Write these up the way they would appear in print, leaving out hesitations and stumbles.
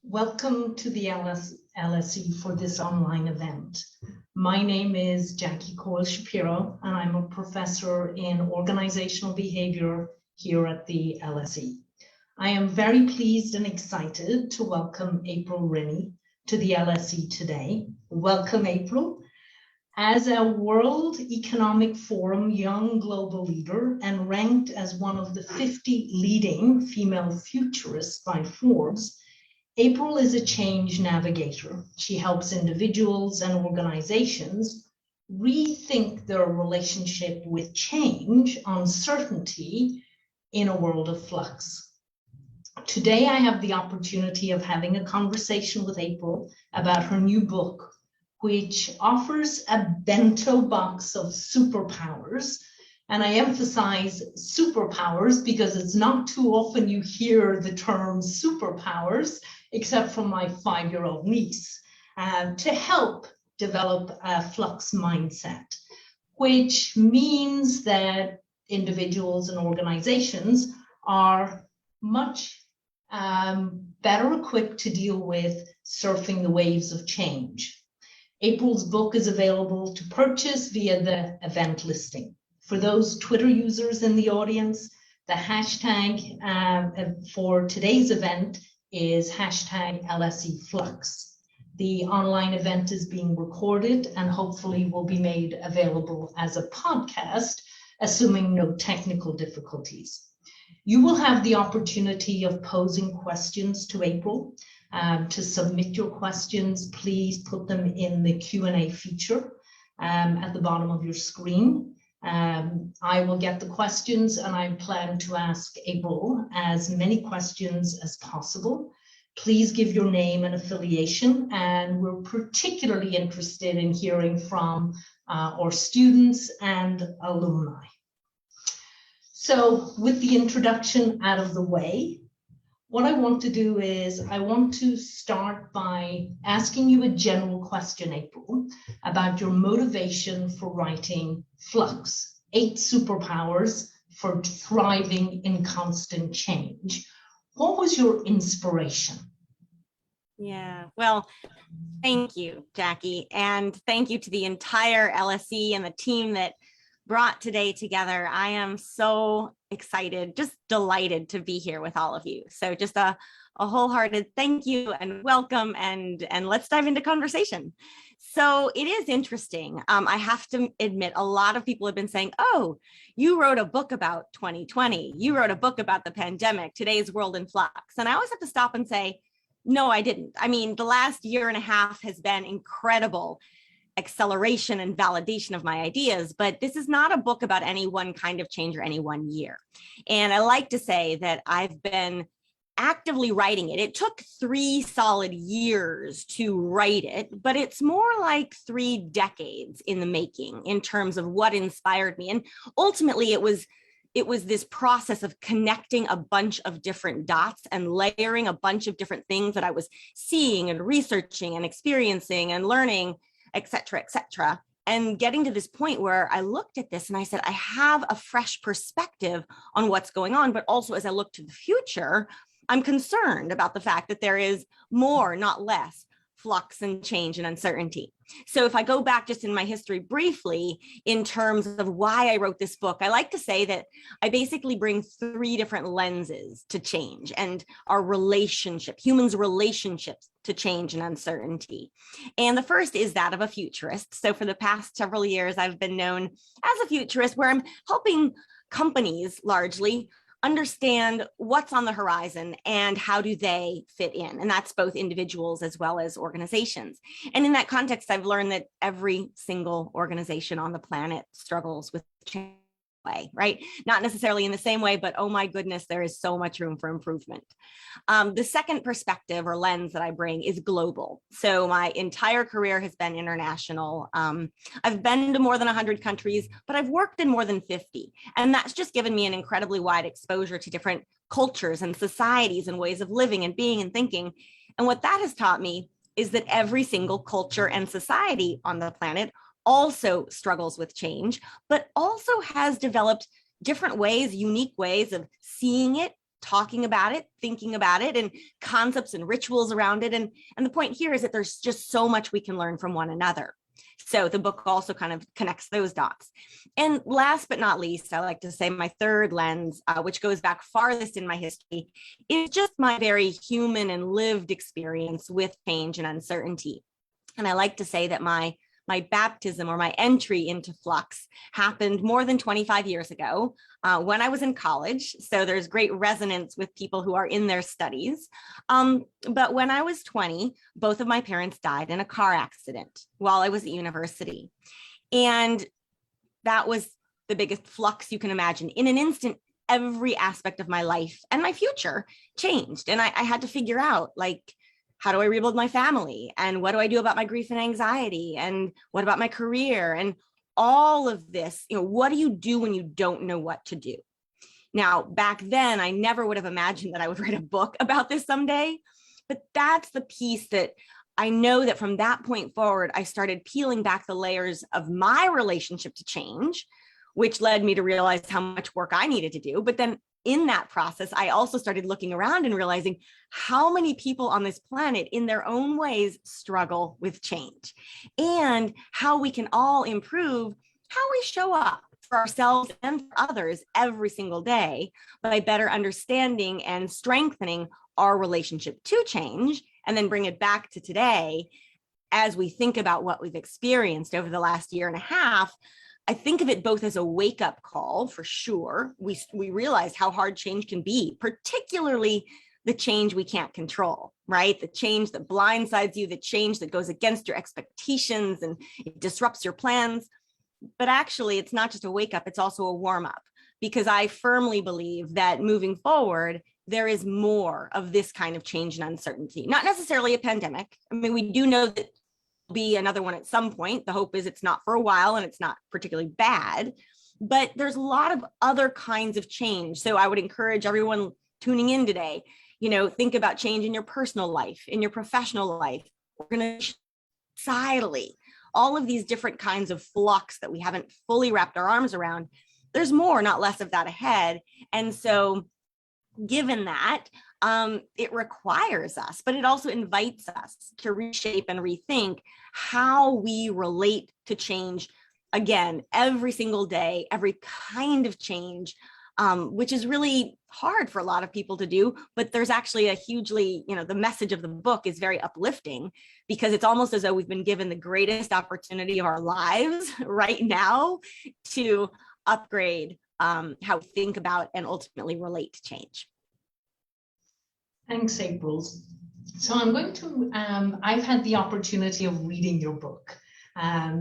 Welcome to the LSE for this online event. My name is Jackie Coyle-Shapiro, and I'm a professor in organizational behavior here at the LSE. I am very pleased and excited to welcome April Rinne to the LSE today. Welcome, April. As a World Economic Forum Young Global Leader and ranked as one of the 50 leading female futurists by Forbes, April is a change navigator. She helps individuals and organizations rethink their relationship with change, uncertainty in a world of flux. Today, I have the opportunity of having a conversation with April about her new book, which offers a bento box of superpowers. And I emphasize superpowers because it's not too often you hear the term superpowers, except from my 5-year-old niece, to help develop a flux mindset, which means that individuals and organizations are much better equipped to deal with surfing the waves of change. April's book is available to purchase via the event listing. For those Twitter users in the audience, the hashtag for today's event is hashtag LSE Flux. The online event is being recorded and hopefully will be made available as a podcast, assuming no technical difficulties. You will have the opportunity of posing questions to April. To submit your questions, please put them in the Q&A feature at the bottom of your screen. I will get the questions, and I plan to ask April as many questions as possible. Please give your name and affiliation, and we're particularly interested in hearing from our students and alumni. So with the introduction out of the way, what I want to do is I want to start by asking you a general question, April, about your motivation for writing Flux, 8 Superpowers for Thriving in Constant Change. What was your inspiration? Yeah, well, thank you, Jackie. And thank you to the entire LSE and the team that brought today together. I am so excited, just delighted to be here with all of you. So just a wholehearted thank you and welcome, and let's dive into conversation. So it is interesting. I have to admit, a lot of people have been saying, oh, you wrote a book about 2020. You wrote a book about the pandemic, today's world in flux. And I always have to stop and say, no, I didn't. I mean, the last year and a half has been incredible acceleration and validation of my ideas, but this is not a book about any one kind of change or any one year. And I like to say that I've been actively writing it. It took 3 solid years to write it, but it's more like 3 decades in the making in terms of what inspired me. And ultimately it was this process of connecting a bunch of different dots and layering a bunch of different things that I was seeing and researching and experiencing and learning, et cetera, and getting to this point where I looked at this and I said, I have a fresh perspective on what's going on, but also as I look to the future, I'm concerned about the fact that there is more, not less, flux and change and uncertainty. So if I go back just in my history briefly, in terms of why I wrote this book, I like to say that I basically bring 3 different lenses to change and our relationship, humans' relationships to change and uncertainty. And the first is that of a futurist. So for the past several years, I've been known as a futurist, where I'm helping companies largely understand what's on the horizon and how do they fit in. And that's both individuals as well as organizations. And in that context, I've learned that every single organization on the planet struggles with change, right? Not necessarily in the same way, but oh my goodness, there is so much room for improvement. The second perspective or lens that I bring is global. So my entire career has been international. I've been to more than 100 countries, but I've worked in more than 50. And that's just given me an incredibly wide exposure to different cultures and societies and ways of living and being and thinking. And what that has taught me is that every single culture and society on the planet also struggles with change, but also has developed different ways, unique ways of seeing it, talking about it, thinking about it, and concepts and rituals around it. And the point here is that there's just so much we can learn from one another. So the book also kind of connects those dots. And last but not least, I like to say my third lens, which goes back farthest in my history, is just my very human and lived experience with change and uncertainty. And I like to say that my baptism or my entry into Flux happened more than 25 years ago when I was in college. So there's great resonance with people who are in their studies. But when I was 20, both of my parents died in a car accident while I was at university. And that was the biggest flux you can imagine. In an instant, every aspect of my life and my future changed. And I had to figure out, like, how do I rebuild my family? And what do I do about my grief and anxiety? And what about my career? And all of this, what do you do when you don't know what to do? Now, back then, I never would have imagined that I would write a book about this someday, but that's the piece that I know that from that point forward, I started peeling back the layers of my relationship to change, which led me to realize how much work I needed to do. But then in that process, I also started looking around and realizing how many people on this planet in their own ways struggle with change, and how we can all improve how we show up for ourselves and for others every single day by better understanding and strengthening our relationship to change, and then bring it back to today as we think about what we've experienced over the last year and a half. I think of it both as a wake-up call, for sure. We realize how hard change can be, particularly the change we can't control, right? The change that blindsides you, the change that goes against your expectations and it disrupts your plans. But actually, it's not just a wake-up, it's also a warm-up, because I firmly believe that moving forward, there is more of this kind of change and uncertainty, not necessarily a pandemic. I mean, we do know that be another one at some point. The hope is it's not for a while and it's not particularly bad, but there's a lot of other kinds of change. So I would encourage everyone tuning in today, think about change in your personal life, in your professional life, societally, all of these different kinds of flux that we haven't fully wrapped our arms around. There's more, not less of that ahead. And so given that, it requires us, but it also invites us to reshape and rethink how we relate to change, again, every single day, every kind of change, which is really hard for a lot of people to do. But there's actually a hugely, the message of the book is very uplifting, because it's almost as though we've been given the greatest opportunity of our lives right now to upgrade how we think about and ultimately relate to change. Thanks, April. So I'm going to, I've had the opportunity of reading your book.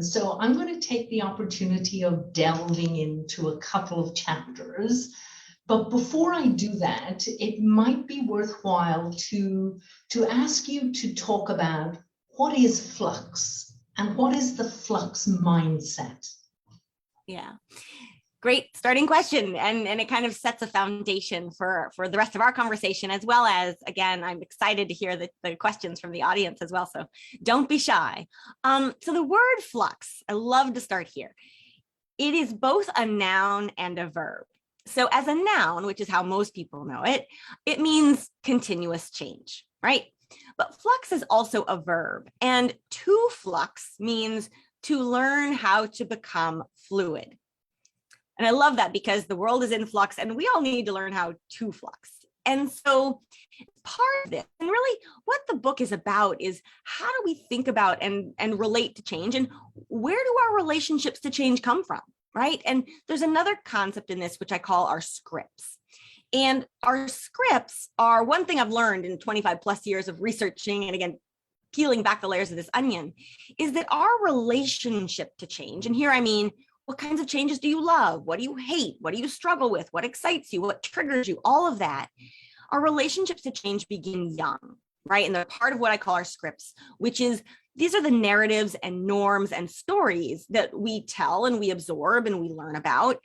So I'm going to take the opportunity of delving into a couple of chapters. But before I do that, it might be worthwhile to ask you to talk about what is flux and what is the flux mindset? Yeah. Great starting question. And it kind of sets a foundation for the rest of our conversation, as well as, again, I'm excited to hear the questions from the audience as well. So don't be shy. So the word flux, I love to start here. It is both a noun and a verb. So as a noun, which is how most people know it, it means continuous change, right? But flux is also a verb, and to flux means to learn how to become fluid. And I love that, because the world is in flux and we all need to learn how to flux. And so part of this, and really what the book is about, is how do we think about and relate to change, and where do our relationships to change come from, right? And there's another concept in this, which I call our scripts. And our scripts are one thing I've learned in 25 plus years of researching, and again, peeling back the layers of this onion, is that our relationship to change, and here I mean, what kinds of changes do you love? What do you hate? What do you struggle with? What excites you? What triggers you? All of that. Our relationships to change begin young, right? And they're part of what I call our scripts, which is these are the narratives and norms and stories that we tell and we absorb and we learn about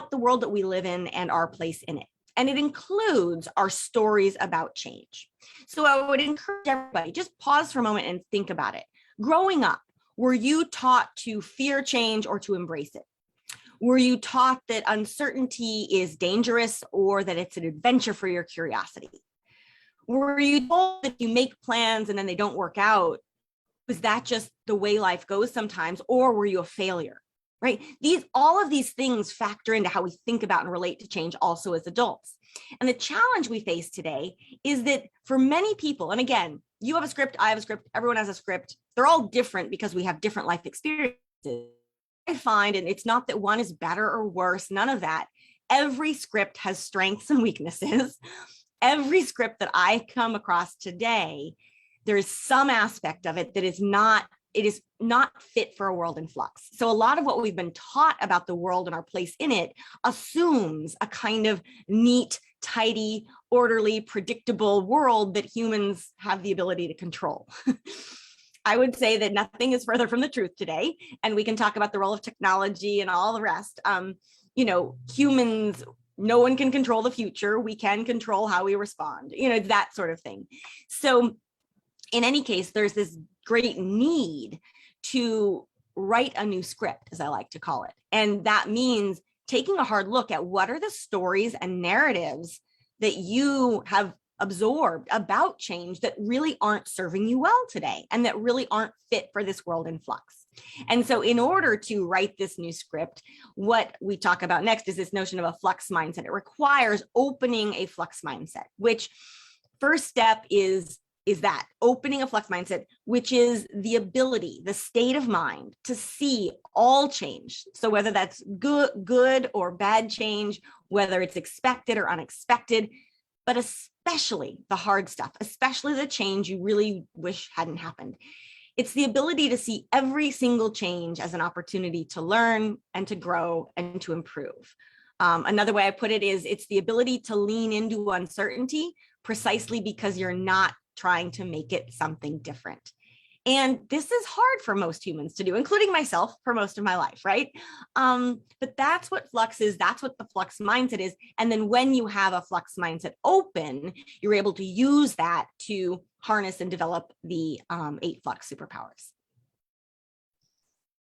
the world that we live in and our place in it. And it includes our stories about change. So I would encourage everybody, just pause for a moment and think about it. Growing up, were you taught to fear change or to embrace it? Were you taught that uncertainty is dangerous or that it's an adventure for your curiosity? Were you told that you make plans and then they don't work out? Was that just the way life goes sometimes? Or were you a failure? Right? All of these things factor into how we think about and relate to change also as adults. And the challenge we face today is that for many people, and again, you have a script, I have a script, everyone has a script. They're all different because we have different life experiences. I find, and it's not that one is better or worse, none of that. Every script has strengths and weaknesses. Every script that I come across today, there is some aspect of it that is not fit for a world in flux. So a lot of what we've been taught about the world and our place in it assumes a kind of neat, tidy, orderly, predictable world that humans have the ability to control. I would say that nothing is further from the truth today, and we can talk about the role of technology and all the rest. Humans, no one can control the future. We can control how we respond, that sort of thing. So in any case, there's this great need to write a new script, as I like to call it. And that means taking a hard look at what are the stories and narratives that you have absorbed about change that really aren't serving you well today and that really aren't fit for this world in flux. And so in order to write this new script, what we talk about next is this notion of a flux mindset. It requires opening a flux mindset, which first step is that opening a flux mindset, which is the ability, the state of mind to see all change. So whether that's good or bad change, whether it's expected or unexpected, but especially the hard stuff, especially the change you really wish hadn't happened. It's the ability to see every single change as an opportunity to learn and to grow and to improve. Another way I put it is it's the ability to lean into uncertainty precisely because you're not trying to make it something different. And this is hard for most humans to do, including myself for most of my life, right? But that's what flux is. That's what the flux mindset is. And then when you have a flux mindset open, you're able to use that to harness and develop the 8 flux superpowers.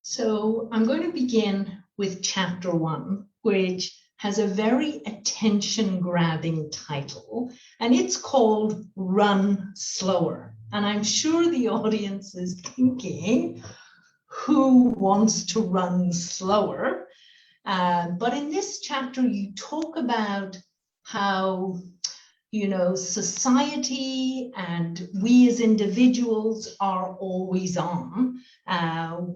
So I'm going to begin with chapter 1, which has a very attention-grabbing title, and it's called Run Slower. And I'm sure the audience is thinking, who wants to run slower? But in this chapter, you talk about how, society and we as individuals are always on.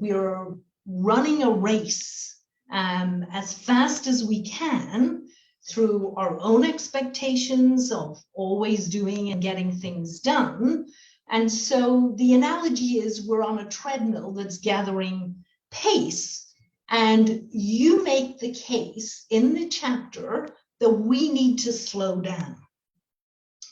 We're running a race as fast as we can through our own expectations of always doing and getting things done. And so the analogy is we're on a treadmill that's gathering pace, and you make the case in the chapter that we need to slow down.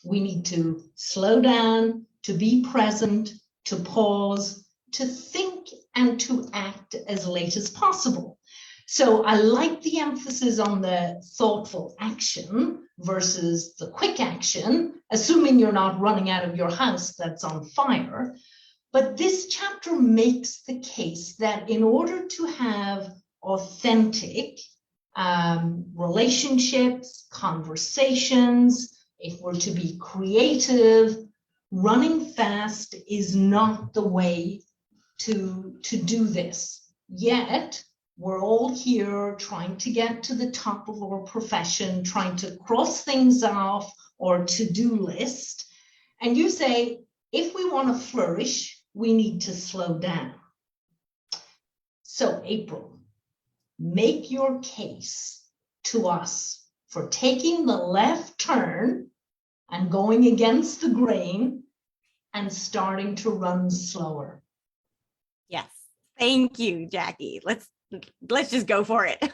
We need to slow down, to be present, to pause, to think, and to act as late as possible. So I like the emphasis on the thoughtful action versus the quick action, assuming you're not running out of your house that's on fire. But this chapter makes the case that in order to have authentic relationships, conversations, if we're to be creative, running fast is not the way to do this. Yet, we're all here trying to get to the top of our profession, trying to cross things off our to-do list. And you say, if we want to flourish, we need to slow down. So, April, make your case to us for taking the left turn and going against the grain and starting to run slower. Yes. Thank you, Jackie. Let's just go for it.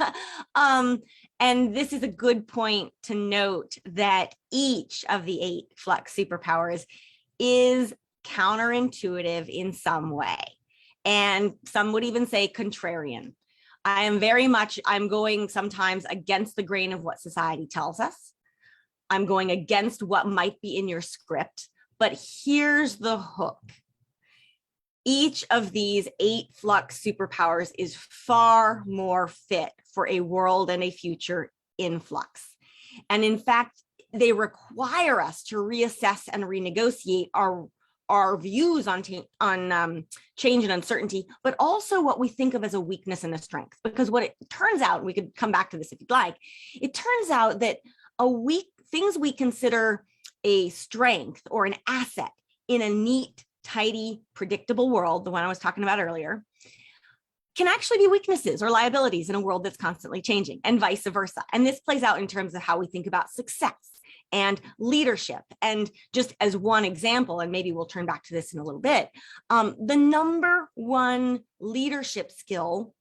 And this is a good point to note that each of the 8 flux superpowers is counterintuitive in some way. And some would even say contrarian. I'm going sometimes against the grain of what society tells us. I'm going against what might be in your script, but here's the hook. Each of these 8 Flux superpowers is far more fit for a world and a future in flux. And in fact, they require us to reassess and renegotiate our views on change and uncertainty, but also what we think of as a weakness and a strength. Because what it turns out, we could come back to this if you'd like, it turns out that things we consider a strength or an asset in a neat, tidy, predictable world, the one I was talking about earlier, can actually be weaknesses or liabilities in a world that's constantly changing, and vice versa. And this plays out in terms of how we think about success and leadership. And just as one example, and maybe we'll turn back to this in a little bit, the number one leadership skill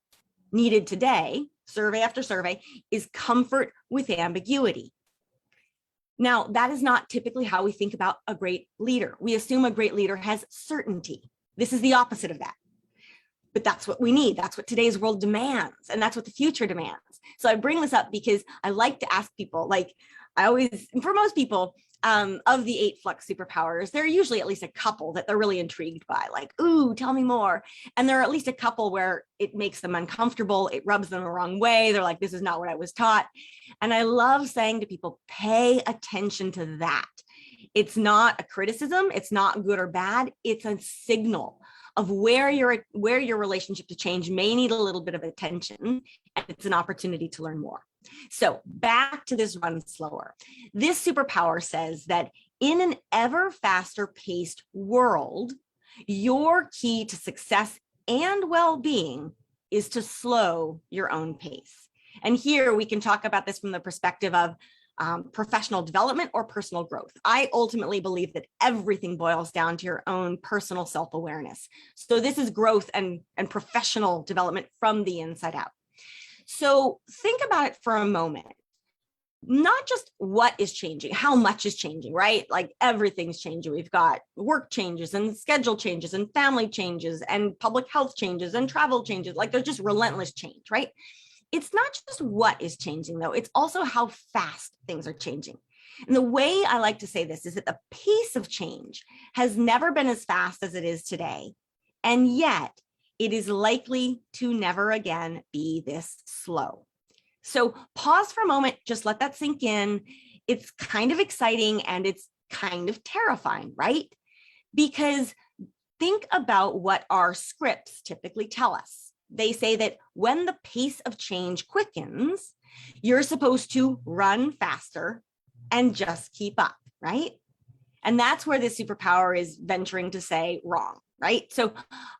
needed today, survey after survey, is comfort with ambiguity. Now, that is not typically how we think about a great leader. We assume a great leader has certainty. This is the opposite of that. But that's what we need. That's what today's world demands. And that's what the future demands. So I bring this up because I like to ask people, like for most people, of the 8 Flux superpowers, there are usually at least a couple that they're really intrigued by, like, ooh, tell me more. And there are at least a couple where it makes them uncomfortable. It rubs them the wrong way. They're like, this is not what I was taught. And I love saying to people, pay attention to that. It's not a criticism. It's not good or bad. It's a signal of where your relationship to change may need a little bit of attention, and it's an opportunity to learn more. So back to this run slower. This superpower says that in an ever faster paced world, your key to success and well-being is to slow your own pace. And here we can talk about this from the perspective of professional development or personal growth. I ultimately believe that everything boils down to your own personal self-awareness. So this is growth and professional development from the inside out. So think about it for a moment. Not just what is changing, how much is changing, right? Like everything's changing. We've got work changes and schedule changes and family changes and public health changes and travel changes. Like there's just relentless change, right? It's not just what is changing though, it's also how fast things are changing. And the way I like to say this is that the pace of change has never been as fast as it is today. And yet it is likely to never again be this slow. So pause for a moment, just let that sink in. It's kind of exciting and it's kind of terrifying, right? Because think about what our scripts typically tell us. They say that when the pace of change quickens, you're supposed to run faster and just keep up, right? And that's where this superpower is venturing to say wrong, right? So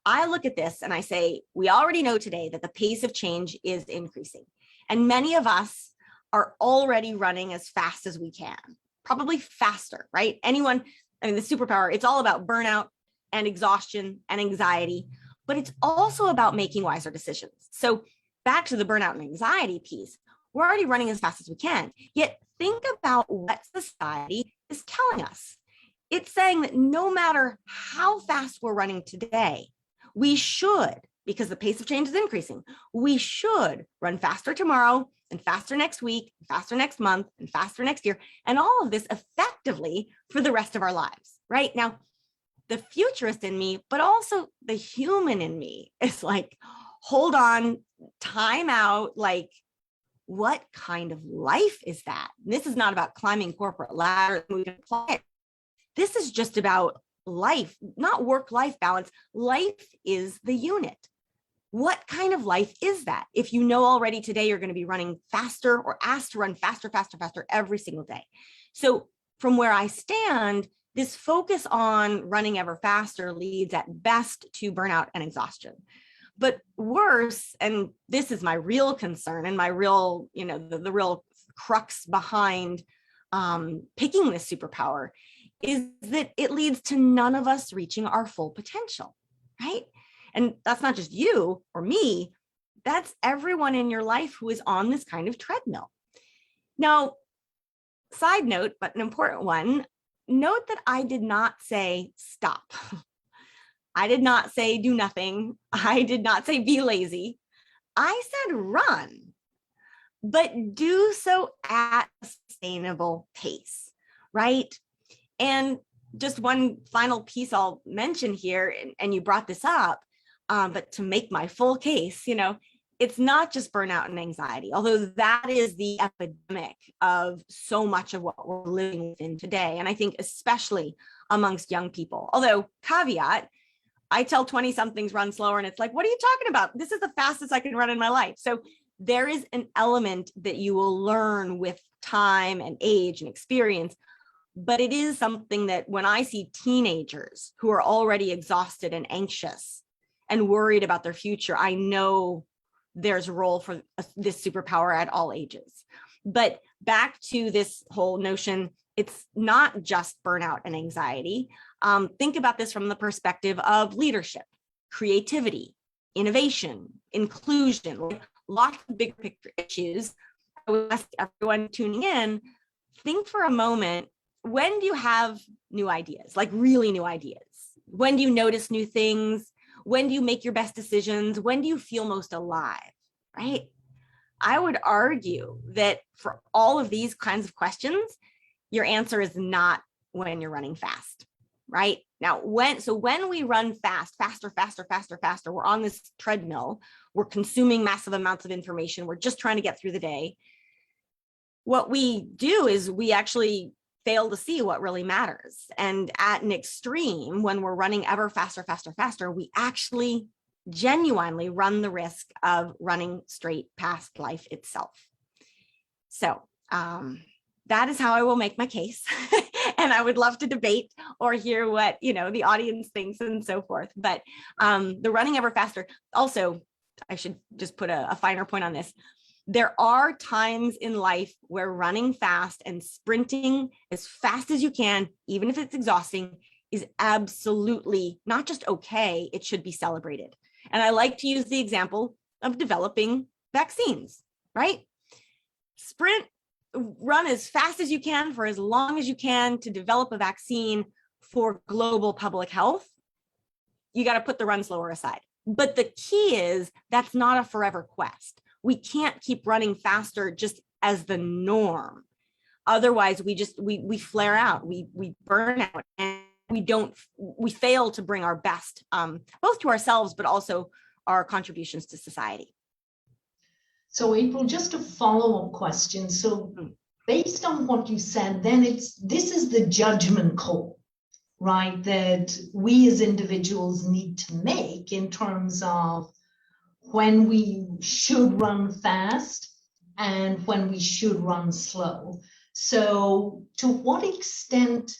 I look at this and I say, we already know today that the pace of change is increasing. And many of us are already running as fast as we can, probably faster, right? The superpower, it's all about burnout and exhaustion and anxiety, but it's also about making wiser decisions. So back to the burnout and anxiety piece, we're already running as fast as we can. Yet think about what society is telling us. It's saying that no matter how fast we're running today, we should, because the pace of change is increasing, we should run faster tomorrow and faster next week, faster next month, and faster next year, and all of this effectively for the rest of our lives, right? Now, the futurist in me, but also the human in me is like, hold on, time out, like, what kind of life is that? And this is not about climbing corporate ladder. We can apply it. This is just about life, not work-life balance. Life is the unit. What kind of life is that? If you know already today you're going to be running faster or asked to run faster every single day. So from where I stand, this focus on running ever faster leads at best to burnout and exhaustion. But worse, and this is my real concern and my real, the real crux behind picking this superpower, is that it leads to none of us reaching our full potential, right? And that's not just you or me, that's everyone in your life who is on this kind of treadmill. Now, side note, but an important one, note that I did not say stop. I did not say do nothing. I did not say be lazy. I said run, but do so at a sustainable pace, right? And just one final piece I'll mention here, and you brought this up, but to make my full case, it's not just burnout and anxiety, although that is the epidemic of so much of what we're living within today. And I think especially amongst young people, although caveat, I tell 20 somethings run slower and it's like, what are you talking about? This is the fastest I can run in my life. So there is an element that you will learn with time and age and experience. But it is something that when I see teenagers who are already exhausted and anxious and worried about their future, I know there's a role for this superpower at all ages. But back to this whole notion, it's not just burnout and anxiety. Think about this from the perspective of leadership, creativity, innovation, inclusion, lots of big picture issues. I would ask everyone tuning in, think for a moment, when do you have new ideas, like really new ideas? When do you notice new things? When do you make your best decisions? When do you feel most alive, right? I would argue that for all of these kinds of questions, your answer is not when you're running fast, right? Now, when we run faster, we're on this treadmill, we're consuming massive amounts of information, we're just trying to get through the day. What we do is we actually fail to see what really matters. And at an extreme, when we're running ever faster, we actually genuinely run the risk of running straight past life itself. So that is how I will make my case. And I would love to debate or hear what, the audience thinks and so forth. But the running ever faster, also, I should just put a finer point on this. There are times in life where running fast and sprinting as fast as you can, even if it's exhausting, is absolutely not just okay, it should be celebrated. And I like to use the example of developing vaccines, right? Run as fast as you can for as long as you can to develop a vaccine for global public health. You got to put the run slower aside. But the key is that's not a forever quest. We can't keep running faster just as the norm. Otherwise, we flare out, we burn out, and we fail to bring our best, both to ourselves, but also our contributions to society. So April, just a follow-up question. So based on what you said, then this is the judgment call, right? That we as individuals need to make in terms of when we should run fast and when we should run slow. So to what extent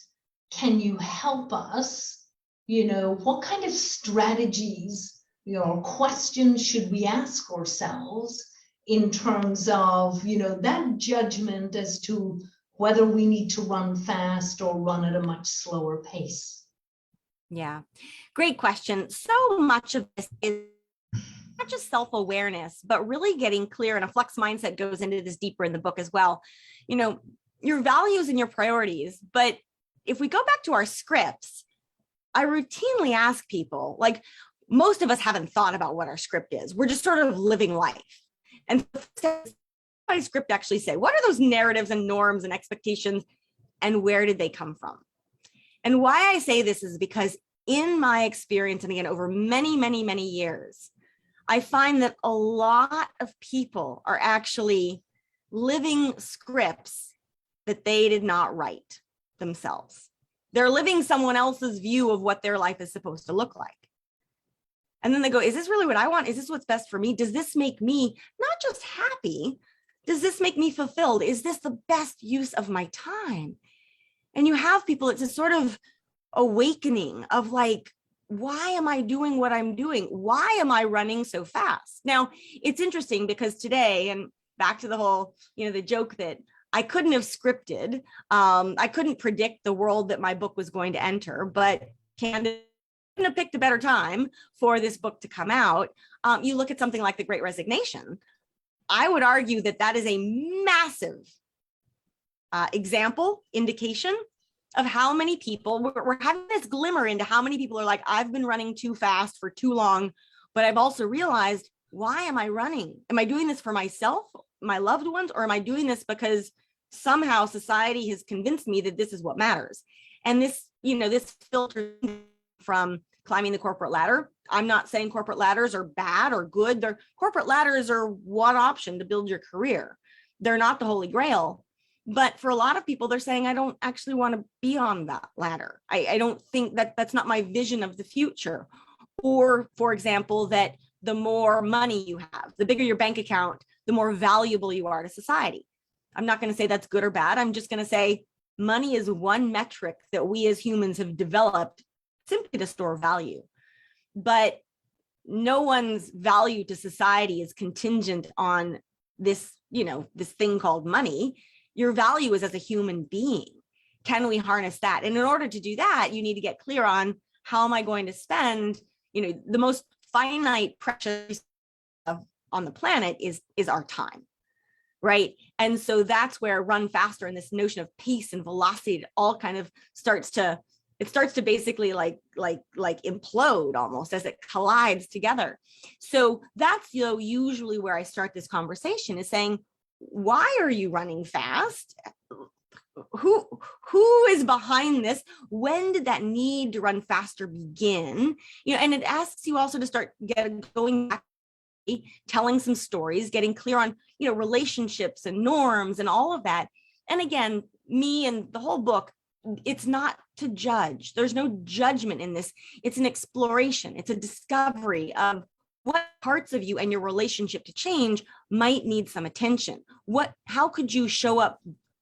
can you help us, what kind of strategies, or questions should we ask ourselves in terms of, that judgment as to whether we need to run fast or run at a much slower pace? Yeah, great question. So much of this is not just self-awareness, but really getting clear, and a Flux mindset goes into this deeper in the book as well. Your values and your priorities. But if we go back to our scripts, I routinely ask people, like most of us haven't thought about what our script is. We're just sort of living life. And what my script actually say? What are those narratives and norms and expectations, and where did they come from? And why I say this is because in my experience, and again, over many, many, many years, I find that a lot of people are actually living scripts that they did not write themselves. They're living someone else's view of what their life is supposed to look like. And then they go, is this really what I want? Is this what's best for me? Does this make me not just happy? Does this make me fulfilled? Is this the best use of my time? And you have people, it's a sort of awakening of like, why am I doing what I'm doing? Why am I running so fast? Now, it's interesting because today, and back to the whole, the joke that I couldn't have scripted, I couldn't predict the world that my book was going to enter, but candidly, I couldn't have picked a better time for this book to come out. You look at something like The Great Resignation. I would argue that that is a massive indication of how many people, we're having this glimmer into how many people are like, I've been running too fast for too long, but I've also realized, why am I running? Am I doing this for myself, my loved ones, or am I doing this because somehow society has convinced me that this is what matters? And this this filters from climbing the corporate ladder. I'm not saying corporate ladders are bad or good. Corporate ladders are one option to build your career. They're not the holy grail. But for a lot of people, they're saying, I don't actually want to be on that ladder. I don't think that's not my vision of the future. Or, for example, that the more money you have, the bigger your bank account, the more valuable you are to society. I'm not going to say that's good or bad. I'm just going to say money is one metric that we as humans have developed simply to store value. But no one's value to society is contingent on this, this thing called money. Your value is as a human being. Can we harness that? And in order to do that, you need to get clear on how am I going to spend, the most finite precious on the planet is our time, right? And so that's where run faster and this notion of pace and velocity all kind of starts to basically like implode almost as it collides together. So that's usually where I start this conversation, is saying, why are you running fast? Who is behind this? When did that need to run faster begin? And it asks you also to start going back, telling some stories, getting clear on relationships and norms and all of that. And again, me and the whole book, it's not to judge. There's no judgment in this. It's an exploration. It's a discovery of what parts of you and your relationship to change might need some attention. How could you show up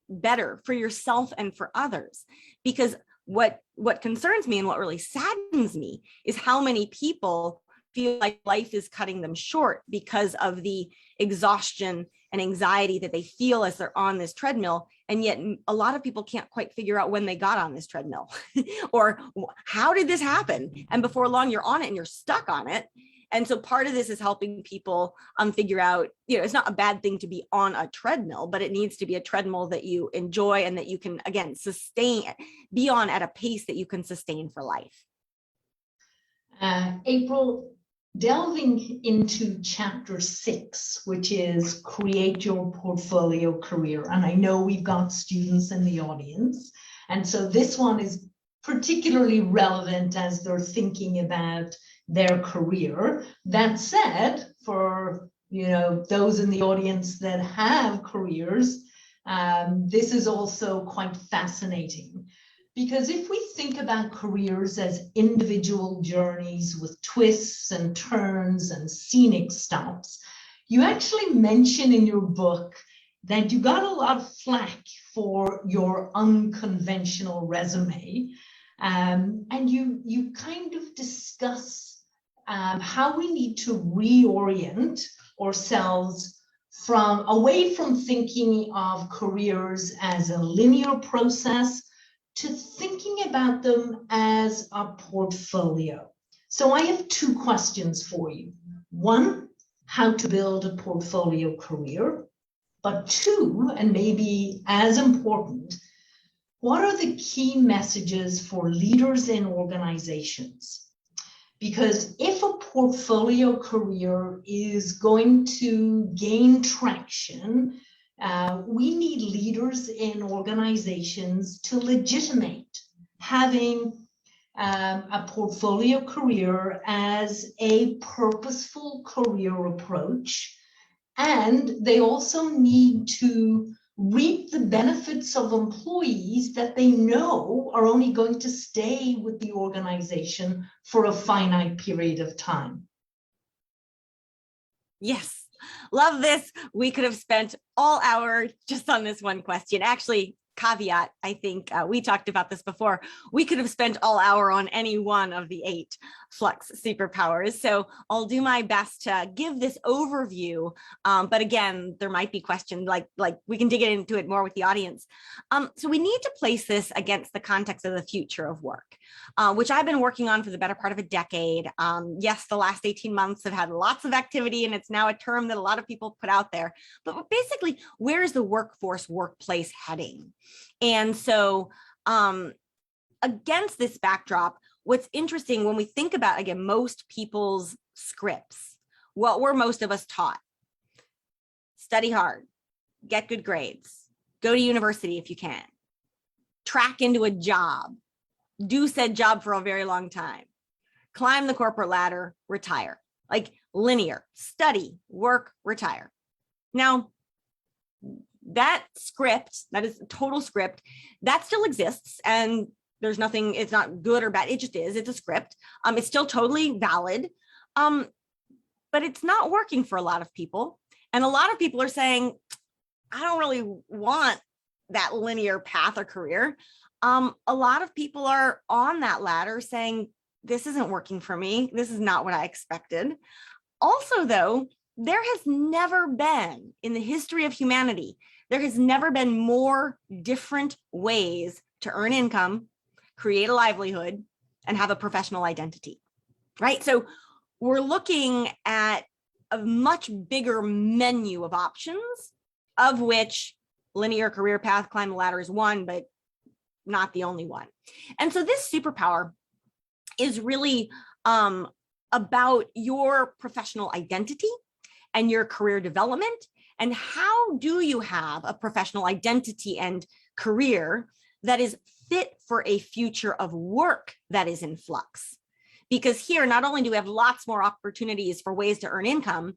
better for yourself and for others? Because what concerns me and what really saddens me is how many people feel like life is cutting them short because of the exhaustion and anxiety that they feel as they're on this treadmill. And yet a lot of people can't quite figure out when they got on this treadmill or how did this happen? And before long, you're on it and you're stuck on it. And so part of this is helping people figure out, it's not a bad thing to be on a treadmill, but it needs to be a treadmill that you enjoy and that you can, again, be on at a pace that you can sustain for life. April, delving into chapter 6, which is create your portfolio career. And I know we've got students in the audience. And so this one is particularly relevant as they're thinking about their career. That said, for those in the audience that have careers, this is also quite fascinating, because if we think about careers as individual journeys with twists and turns and scenic stops, you actually mention in your book that you got a lot of flack for your unconventional resume, and you kind of discuss how we need to reorient ourselves away from thinking of careers as a linear process to thinking about them as a portfolio. So I have 2 questions for you. 1, how to build a portfolio career, but 2, and maybe as important, what are the key messages for leaders in organizations? Because if a portfolio career is going to gain traction, we need leaders in organizations to legitimate having a portfolio career as a purposeful career approach. And they also need to reap the benefits of employees that they know are only going to stay with the organization for a finite period of time. Yes, love this. We could have spent all hour just on this one question. Actually, caveat, I think we talked about this before. We could have spent all hour on any one of the 8 Flux superpowers. So I'll do my best to give this overview. But again, there might be questions like we can dig into it more with the audience. So we need to place this against the context of the future of work, which I've been working on for the better part of a decade. Yes, the last 18 months have had lots of activity, and it's now a term that a lot of people put out there. But basically, where is the workplace heading? And so against this backdrop, what's interesting when we think about, again, most people's scripts, what were most of us taught? Study hard, get good grades, go to university if you can, track into a job, do said job for a very long time, climb the corporate ladder, retire, like linear, study, work, retire. Now, that script, that is a total script, that still exists, and there's nothing, it's not good or bad, it just is, it's a script. It's still totally valid, but it's not working for a lot of people. And a lot of people are saying, I don't really want that linear path or career. A lot of people are on that ladder saying, this isn't working for me. This is not what I expected. Also, though, there has never been in the history of humanity, there has never been more different ways to earn income, create a livelihood, and have a professional identity, right? So we're looking at a much bigger menu of options, of which linear career path, climb the ladder is one, but not the only one. And so this superpower is really about your professional identity and your career development. And how do you have a professional identity and career that is fit for a future of work that is in flux? Because here, not only do we have lots more opportunities for ways to earn income,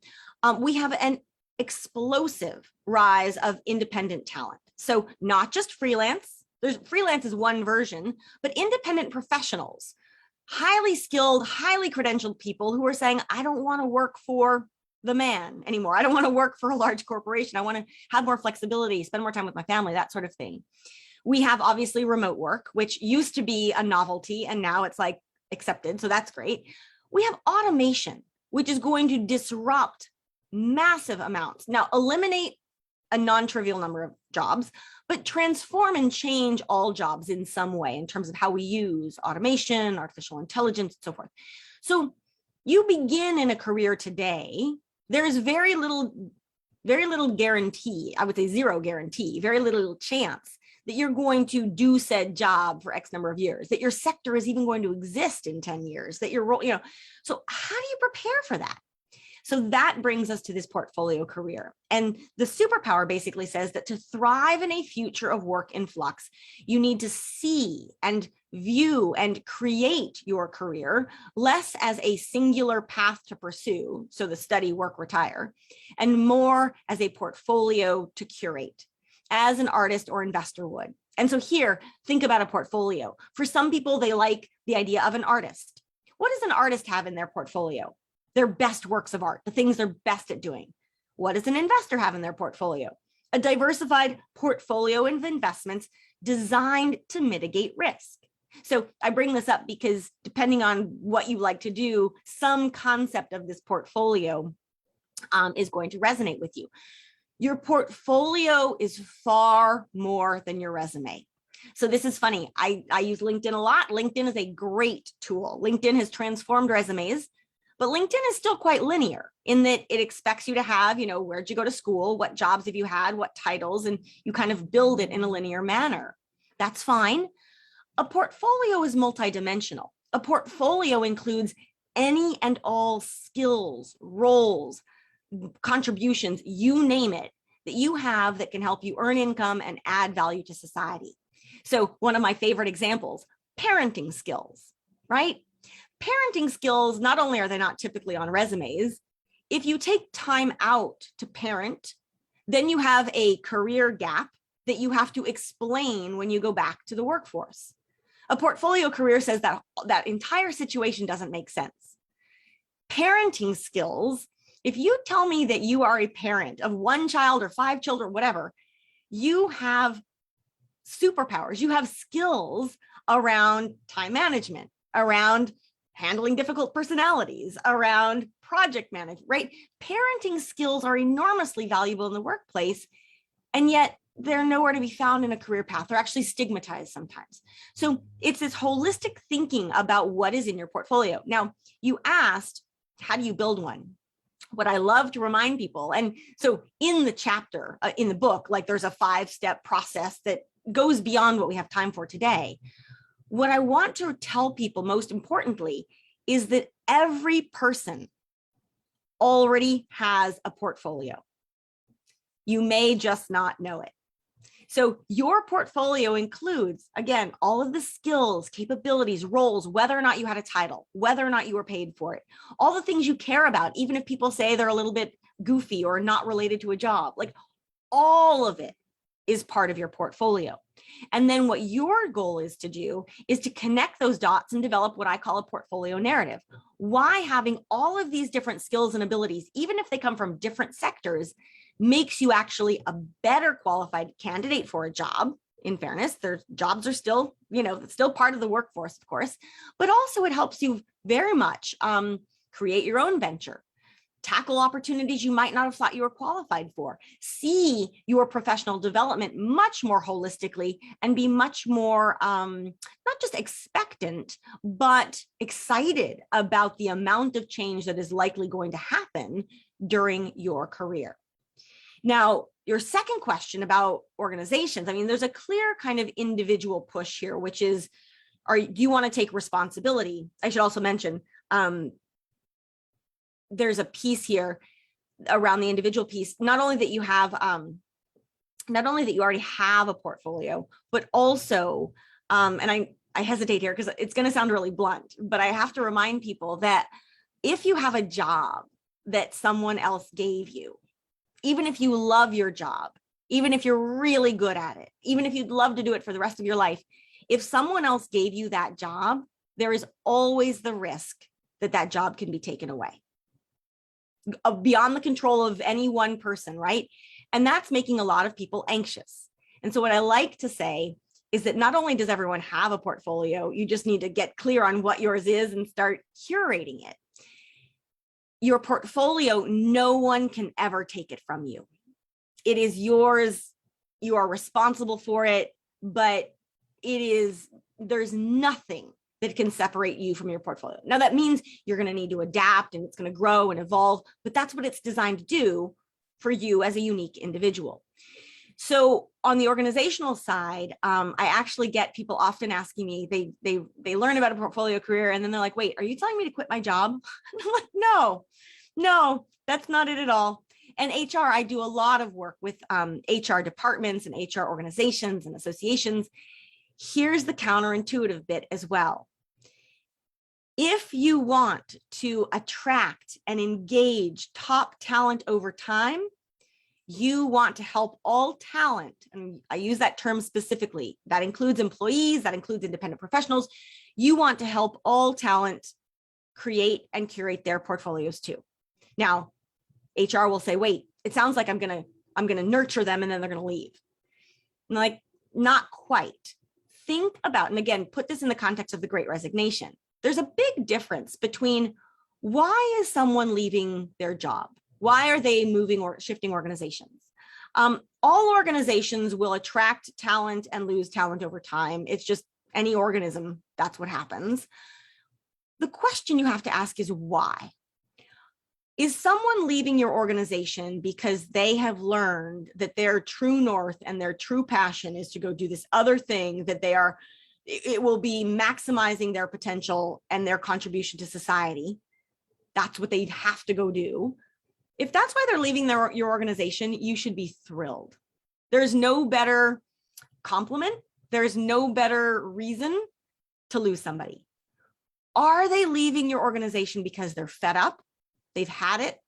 we have an explosive rise of independent talent. So not just freelance, freelance is one version, but independent professionals, highly skilled, highly credentialed people who are saying, I don't want to work for the man anymore. I don't want to work for a large corporation. I want to have more flexibility, spend more time with my family, that sort of thing. We have obviously remote work, which used to be a novelty, and now it's like accepted. So that's great. We have automation, which is going to disrupt massive amounts. Now, eliminate a non-trivial number of jobs, but transform and change all jobs in some way in terms of how we use automation, artificial intelligence, and so forth. So you begin in a career today, there is very little guarantee, I would say zero guarantee, very little chance that you're going to do said job for X number of years, that your sector is even going to exist in 10 years, that you're, so how do you prepare for that? So that brings us to this portfolio career. And the superpower basically says that to thrive in a future of work in flux, you need to see and view and create your career less as a singular path to pursue, so the study, work, retire, and more as a portfolio to curate, as an artist or investor would. And so here, think about a portfolio. For some people, they like the idea of an artist. What does an artist have in their portfolio? Their best works of art, the things they're best at doing. What does an investor have in their portfolio? A diversified portfolio of investments designed to mitigate risk. So I bring this up because depending on what you like to do, some concept of this portfolio is going to resonate with you. Your portfolio is far more than your resume. So this is funny. I use LinkedIn a lot. LinkedIn is a great tool. LinkedIn has transformed resumes, but LinkedIn is still quite linear in that it expects you to have, where'd you go to school? What jobs have you had? What titles? And you kind of build it in a linear manner. That's fine. A portfolio is multidimensional. A portfolio includes any and all skills, roles, contributions, you name it, that you have that can help you earn income and add value to society. So one of my favorite examples, parenting skills, right? Parenting skills, not only are they not typically on resumes, if you take time out to parent, then you have a career gap that you have to explain when you go back to the workforce. A portfolio career says that that entire situation doesn't make sense. Parenting skills, if you tell me that you are a parent of one child or 5 children, whatever, you have superpowers, you have skills around time management, around handling difficult personalities, around project management, right? Parenting skills are enormously valuable in the workplace, and yet they're nowhere to be found in a career path. They're actually stigmatized sometimes. So it's this holistic thinking about what is in your portfolio. Now, you asked, how do you build one? What I love to remind people, and so in the chapter, in the book, like there's a 5-step process that goes beyond what we have time for today. What I want to tell people most importantly is that every person already has a portfolio. You may just not know it. So your portfolio includes, again, all of the skills, capabilities, roles, whether or not you had a title, whether or not you were paid for it, all the things you care about, even if people say they're a little bit goofy or not related to a job, like all of it is part of your portfolio. And then what your goal is to do is to connect those dots and develop what I call a portfolio narrative. Why having all of these different skills and abilities, even if they come from different sectors, makes you actually a better qualified candidate for a job. In fairness, their jobs are still, still part of the workforce, of course, but also it helps you very much create your own venture, tackle opportunities you might not have thought you were qualified for, see your professional development much more holistically, and be much more not just expectant, but excited about the amount of change that is likely going to happen during your career. Now, your second question about organizations, I mean, there's a clear kind of individual push here, which is, do you want to take responsibility? I should also mention, there's a piece here around the individual piece, not only that you already have a portfolio, but also, and I hesitate here because it's going to sound really blunt, but I have to remind people that if you have a job that someone else gave you, even if you love your job, even if you're really good at it, even if you'd love to do it for the rest of your life, if someone else gave you that job, there is always the risk that that job can be taken away beyond the control of any one person, right? And that's making a lot of people anxious. And so what I like to say is that not only does everyone have a portfolio, you just need to get clear on what yours is and start curating it. Your portfolio, no one can ever take it from you. It is yours. You are responsible for it, but there's nothing that can separate you from your portfolio. Now, that means you're going to need to adapt and it's going to grow and evolve, but that's what it's designed to do for you as a unique individual. So on the organizational side, I actually get people often asking me, they learn about a portfolio career and then they're like, wait, are you telling me to quit my job? And I'm like, no, that's not it at all. And HR, I do a lot of work with HR departments and HR organizations and associations. Here's the counterintuitive bit as well. If you want to attract and engage top talent over time, you want to help all talent, and I use that term specifically, that includes employees, that includes independent professionals. You want to help all talent create and curate their portfolios too. Now, HR will say, wait, it sounds like I'm gonna nurture them and then they're gonna leave. I'm like, not quite. Think about, and again, put this in the context of the Great Resignation. There's a big difference between why is someone leaving their job? Why are they moving or shifting organizations? All organizations will attract talent and lose talent over time. It's just any organism, that's what happens. The question you have to ask is why? Is someone leaving your organization because they have learned that their true north and their true passion is to go do this other thing that it will be maximizing their potential and their contribution to society? That's what they have to go do. If that's why they're leaving your organization, you should be thrilled. There's no better compliment. There's no better reason to lose somebody. Are they leaving your organization because they're fed up? They've had it.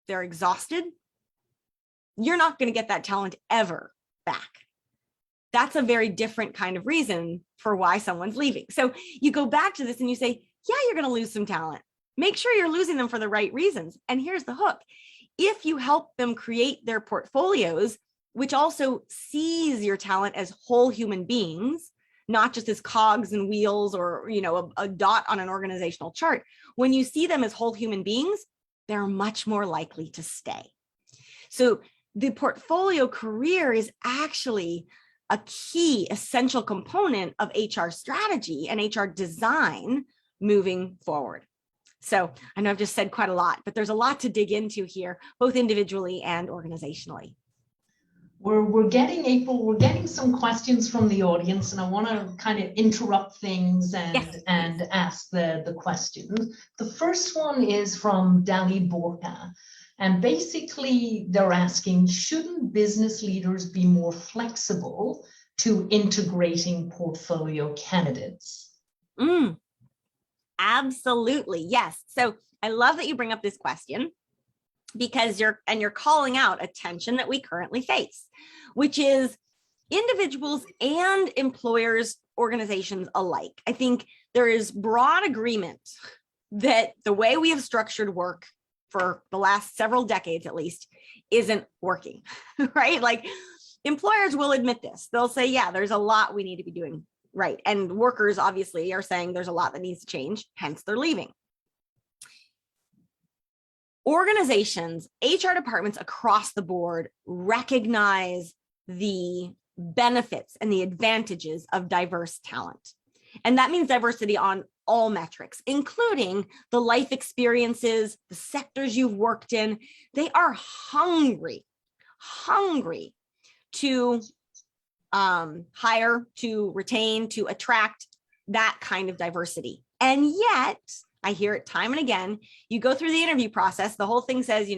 They're exhausted. You're not going to get that talent ever back. That's a very different kind of reason for why someone's leaving. So you go back to this and you say, yeah, you're going to lose some talent. Make sure you're losing them for the right reasons. And here's the hook. If you help them create their portfolios, which also sees your talent as whole human beings, not just as cogs and wheels or, a dot on an organizational chart. When you see them as whole human beings, they're much more likely to stay. So the portfolio career is actually a key essential component of HR strategy and HR design moving forward. So I know I've just said quite a lot, but there's a lot to dig into here, both individually and organizationally. We're getting some questions from the audience, and I want to kind of interrupt things and ask the questions. The first one is from Dali Borka. And basically, they're asking, shouldn't business leaders be more flexible to integrating portfolio candidates? Absolutely, yes. So I love that you bring up this question, because you're calling out a tension that we currently face, which is individuals and employers, organizations alike. I think there is broad agreement that the way we have structured work for the last several decades, at least, isn't working, right? Like, employers will admit this. They'll say, yeah, there's a lot we need to be doing right. And workers obviously are saying there's a lot that needs to change, hence they're leaving. Organizations, HR departments across the board recognize the benefits and the advantages of diverse talent. And that means diversity on all metrics, including the life experiences, the sectors you've worked in. They are hungry to hire, to retain, to attract that kind of diversity. And yet, I hear it time and again, you go through the interview process, the whole thing says,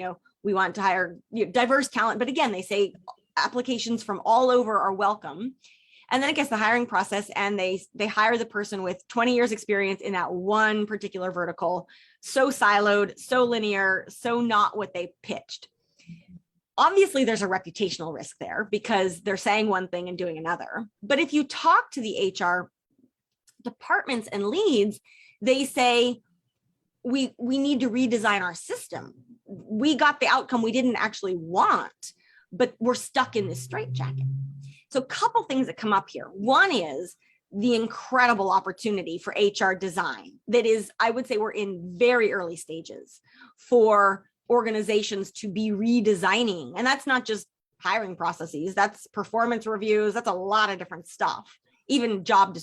we want to hire diverse talent. But again, they say applications from all over are welcome. And then it gets the hiring process, and they hire the person with 20 years experience in that one particular vertical, so siloed, so linear, so not what they pitched. Obviously, there's a reputational risk there because they're saying one thing and doing another. But if you talk to the HR departments and leads, they say, we need to redesign our system. We got the outcome we didn't actually want, but we're stuck in this straitjacket. So a couple things that come up here. One is the incredible opportunity for HR design that is, I would say we're in very early stages for organizations to be redesigning. And that's not just hiring processes, that's performance reviews, that's a lot of different stuff, even job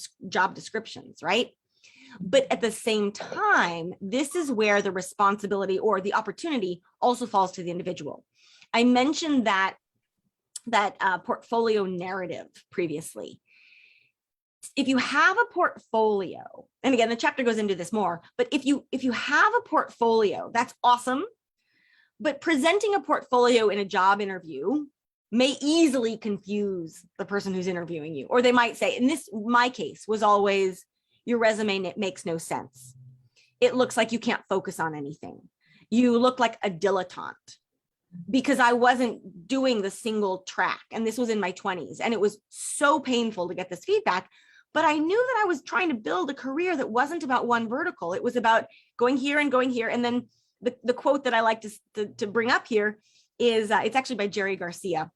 descriptions, right? But at the same time, this is where the responsibility or the opportunity also falls to the individual. I mentioned that portfolio narrative previously. If you have a portfolio, and again, the chapter goes into this more, but if you have a portfolio, that's awesome. But presenting a portfolio in a job interview may easily confuse the person who's interviewing you. Or they might say, in my case was always, your resume makes no sense. It looks like you can't focus on anything. You look like a dilettante. Because I wasn't doing the single track, and this was in my 20s, and it was so painful to get this feedback. But I knew that I was trying to build a career that wasn't about one vertical. It was about going here and going here. And then the quote that I like to bring up here is, it's actually by Jerry Garcia.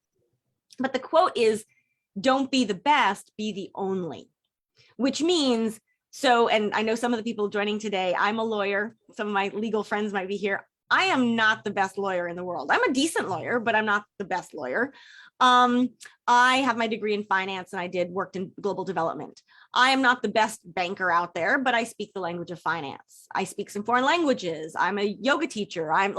But the quote is, don't be the best, be the only, which means, and I know some of the people joining today, I'm a lawyer. Some of my legal friends might be here. I am not the best lawyer in the world. I'm a decent lawyer, but I'm not the best lawyer. I have my degree in finance, and worked in global development. I am not the best banker out there, but I speak the language of finance. I speak some foreign languages. I'm a yoga teacher. I've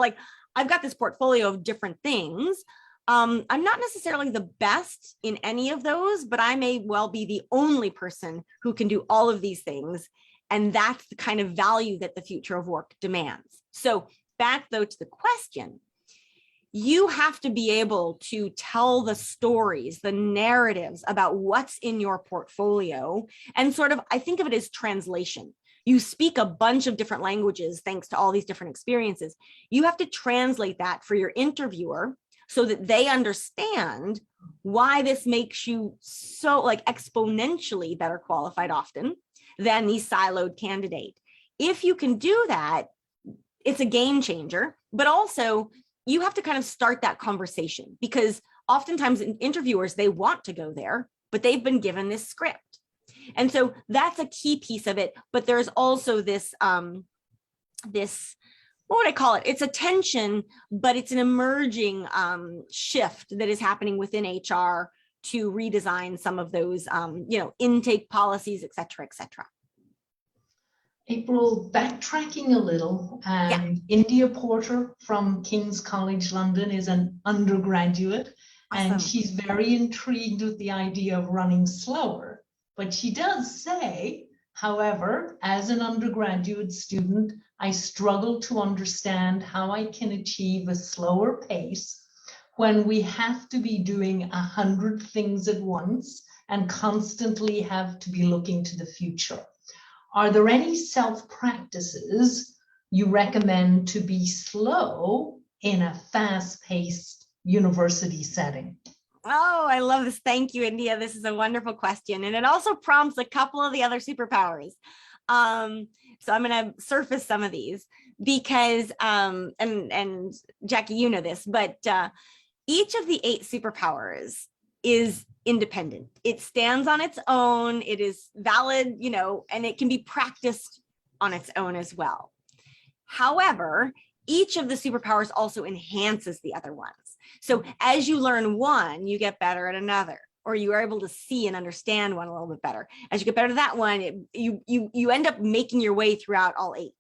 got this portfolio of different things. I'm not necessarily the best in any of those, but I may well be the only person who can do all of these things. And that's the kind of value that the future of work demands. So back though to the question, you have to be able to tell the stories, the narratives about what's in your portfolio. And sort of, I think of it as translation. You speak a bunch of different languages thanks to all these different experiences. You have to translate that for your interviewer so that they understand why this makes you so exponentially better qualified often than the siloed candidate. If you can do that, it's a game changer, but also you have to kind of start that conversation, because oftentimes interviewers, they want to go there, but they've been given this script. And so that's a key piece of it. But there's also this, what would I call it? It's a tension, but it's an emerging shift that is happening within HR to redesign some of those, intake policies, et cetera, et cetera. April, backtracking a little, India Porter from King's College London is an undergraduate. Awesome. And she's very intrigued with the idea of running slower. But she does say, However, as an undergraduate student, I struggle to understand how I can achieve a slower pace when we have to be doing 100 things at once and constantly have to be looking to the future. Are there any self-practices you recommend to be slow in a fast-paced university setting? Oh, I love this. Thank you, India. This is a wonderful question. And it also prompts a couple of the other superpowers. So I'm going to surface some of these because, and Jackie, you know this, but each of the 8 superpowers is independent. It stands on its own. It is valid, you know, and it can be practiced on its own as well. However, each of the superpowers also enhances the other ones. So as you learn one, you get better at another, or you are able to see and understand one a little bit better. As you get better at that one, you end up making your way throughout all 8.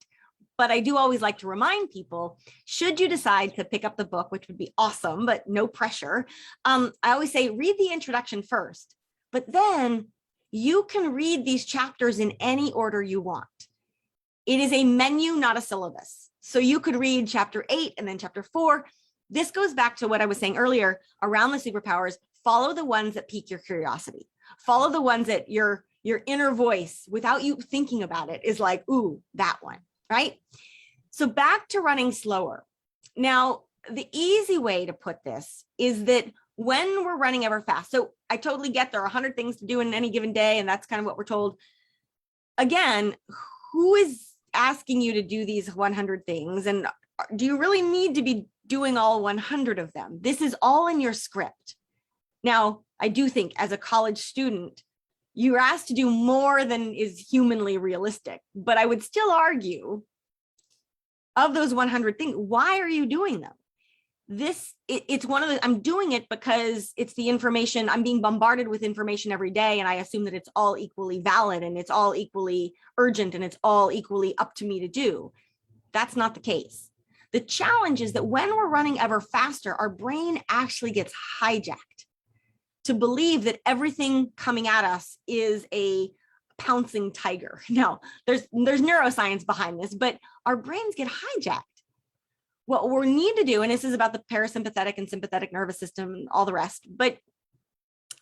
But I do always like to remind people, should you decide to pick up the book, which would be awesome, but no pressure, I always say, read the introduction first, but then you can read these chapters in any order you want. It is a menu, not a syllabus. So you could read chapter 8 and then chapter 4. This goes back to what I was saying earlier around the superpowers. Follow the ones that pique your curiosity. Follow the ones that your inner voice, without you thinking about it, is like, ooh, that one, right? So back to running slower. Now, the easy way to put this is that when we're running ever fast, so I totally get there are 100 things to do in any given day, and that's kind of what we're told. Again, who is asking you to do these 100 things? And do you really need to be doing all 100 of them? This is all in your script. Now, I do think as a college student, you're asked to do more than is humanly realistic, but I would still argue, of those 100 things, why are you doing them? It's one of the, I'm doing it because it's the information, I'm being bombarded with information every day, and I assume that it's all equally valid and it's all equally urgent and it's all equally up to me to do. That's not the case. The challenge is that when we're running ever faster, our brain actually gets hijacked to believe that everything coming at us is a pouncing tiger. Now, there's neuroscience behind this, but our brains get hijacked. What we need to do, and this is about the parasympathetic and sympathetic nervous system and all the rest, but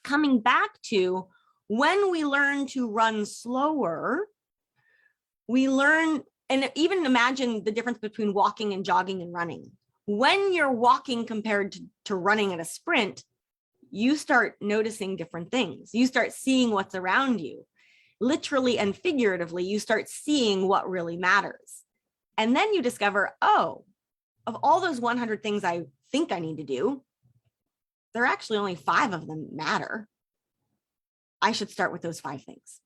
coming back to when we learn to run slower, we learn, and even imagine the difference between walking and jogging and running. When you're walking compared to running at a sprint, you start noticing different things. You start seeing what's around you. Literally and figuratively, you start seeing what really matters. And then you discover, oh, of all those 100 things I think I need to do, there are actually only 5 of them matter. I should start with those 5 things.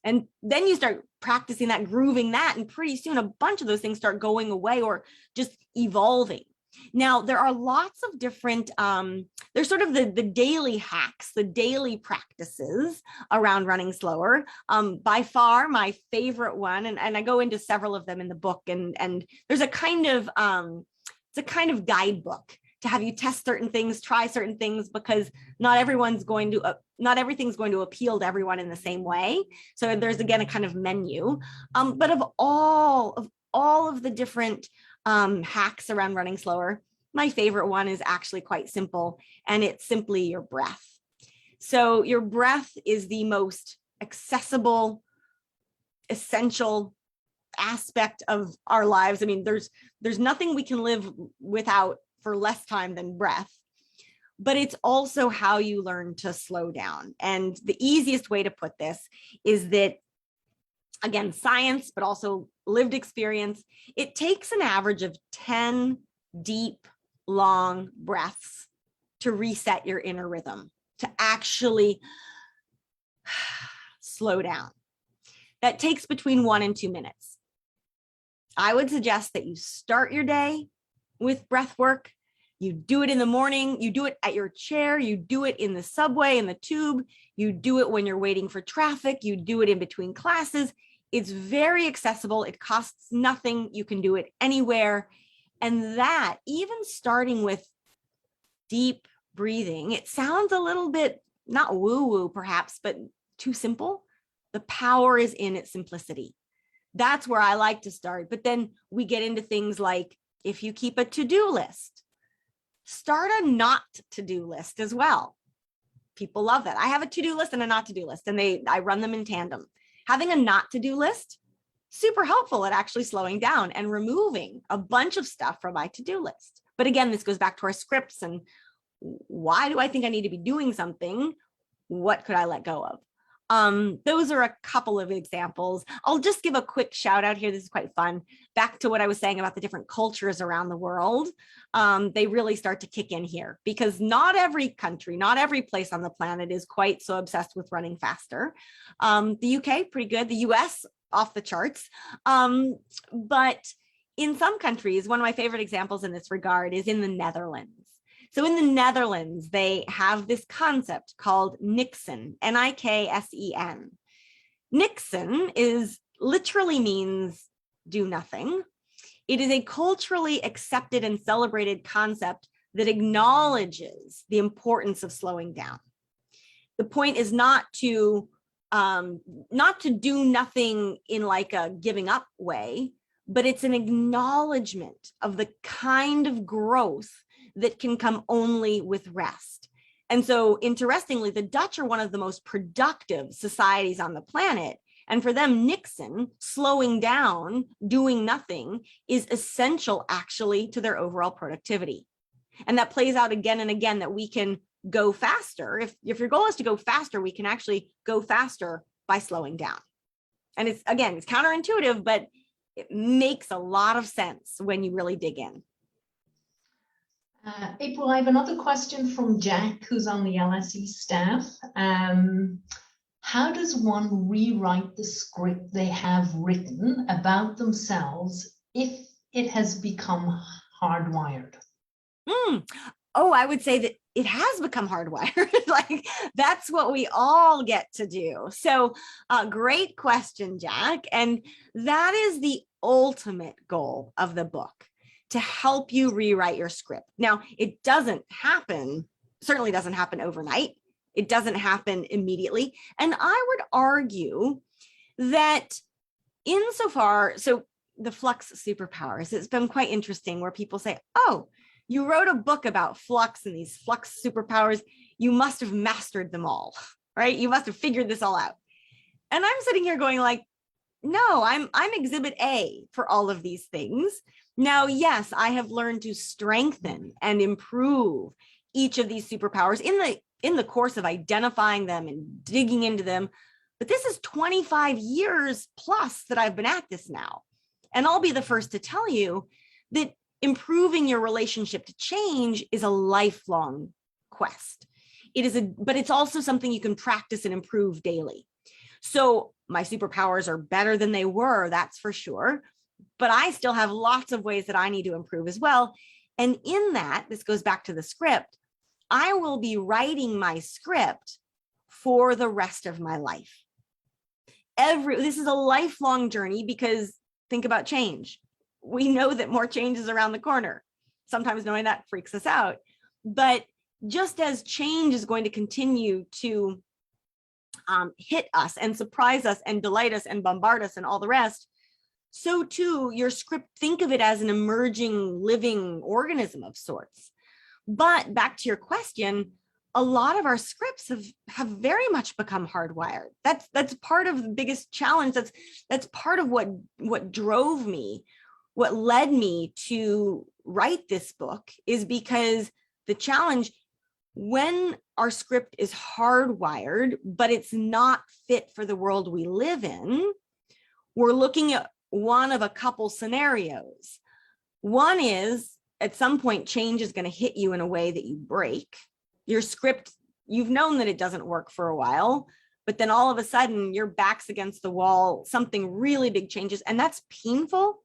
And then you start practicing that, grooving that, and pretty soon a bunch of those things start going away or just evolving. Now, there are lots of different, there's sort of the daily hacks, the daily practices around running slower. By far, my favorite one, and I go into several of them in the book, and there's a kind of, it's a kind of guidebook to have you test certain things, try certain things, because not everything's going to appeal to everyone in the same way. So there's, again, a kind of menu. But of all of the different hacks around running slower, my favorite one is actually quite simple, and it's simply your breath. So your breath is the most accessible, essential aspect of our lives. I mean, there's nothing we can live without for less time than breath, but it's also how you learn to slow down. And the easiest way to put this is that, again, science, but also lived experience, it takes an average of 10 deep, long breaths to reset your inner rhythm, to actually slow down. That takes between 1 and 2 minutes. I would suggest that you start your day with breath work. You do it in the morning, you do it at your chair, you do it in the subway, in the tube, you do it when you're waiting for traffic, you do it in between classes. It's very accessible. It costs nothing. You can do it anywhere. And that, even starting with deep breathing, it sounds a little bit, not woo-woo perhaps, but too simple. The power is in its simplicity. That's where I like to start. But then we get into things like, if you keep a to-do list, start a not to-do list as well. People love that. I have a to-do list and a not to-do list, and I run them in tandem. Having a not to-do list, super helpful at actually slowing down and removing a bunch of stuff from my to-do list. But again, this goes back to our scripts and why do I think I need to be doing something? What could I let go of? Those are a couple of examples. I'll just give a quick shout out here. This is quite fun. Back to what I was saying about the different cultures around the world. They really start to kick in here because not every country, not every place on the planet is quite so obsessed with running faster. The UK, pretty good. The US, off the charts. But in some countries, one of my favorite examples in this regard is in the Netherlands. So in the Netherlands, they have this concept called Niksen, Niksen. Niksen literally means do nothing. It is a culturally accepted and celebrated concept that acknowledges the importance of slowing down. The point is not to do nothing in like a giving up way, but it's an acknowledgement of the kind of growth that can come only with rest. And so interestingly, the Dutch are one of the most productive societies on the planet. And for them, Niksen, slowing down, doing nothing, is essential actually to their overall productivity. And that plays out again and again that we can go faster. If your goal is to go faster, we can actually go faster by slowing down. And it's counterintuitive, but it makes a lot of sense when you really dig in. April, I have another question from Jack, who's on the LSE staff. How does one rewrite the script they have written about themselves if it has become hardwired? Oh, I would say that it has become hardwired. Like that's what we all get to do. So great question, Jack. And that is the ultimate goal of the book, to help you rewrite your script. Now, it certainly doesn't happen overnight. It doesn't happen immediately. And I would argue that insofar, so the Flux superpowers, it's been quite interesting where people say, oh, you wrote a book about Flux and these Flux superpowers, you must have mastered them all, right? You must have figured this all out. And I'm sitting here going like, no, I'm exhibit A for all of these things. Now, yes, I have learned to strengthen and improve each of these superpowers in the course of identifying them and digging into them. But this is 25 years plus that I've been at this now. And I'll be the first to tell you that improving your relationship to change is a lifelong quest. But it's also something you can practice and improve daily. So my superpowers are better than they were, that's for sure. But I still have lots of ways that I need to improve as well. And in that, this goes back to the script, I will be writing my script for the rest of my life. This is a lifelong journey because think about change. We know that more change is around the corner. Sometimes knowing that freaks us out. But just as change is going to continue to hit us and surprise us and delight us and bombard us and all the rest, so too, your script, think of it as an emerging living organism of sorts. But back to your question, a lot of our scripts have very much become hardwired. That's part of the biggest challenge. That's part of what drove me, what led me to write this book, is because the challenge, when our script is hardwired, but it's not fit for the world we live in, we're looking at one of a couple scenarios. One is at some point, change is going to hit you in a way that you break. Your script, you've known that it doesn't work for a while, but then all of a sudden your back's against the wall, something really big changes, and that's painful,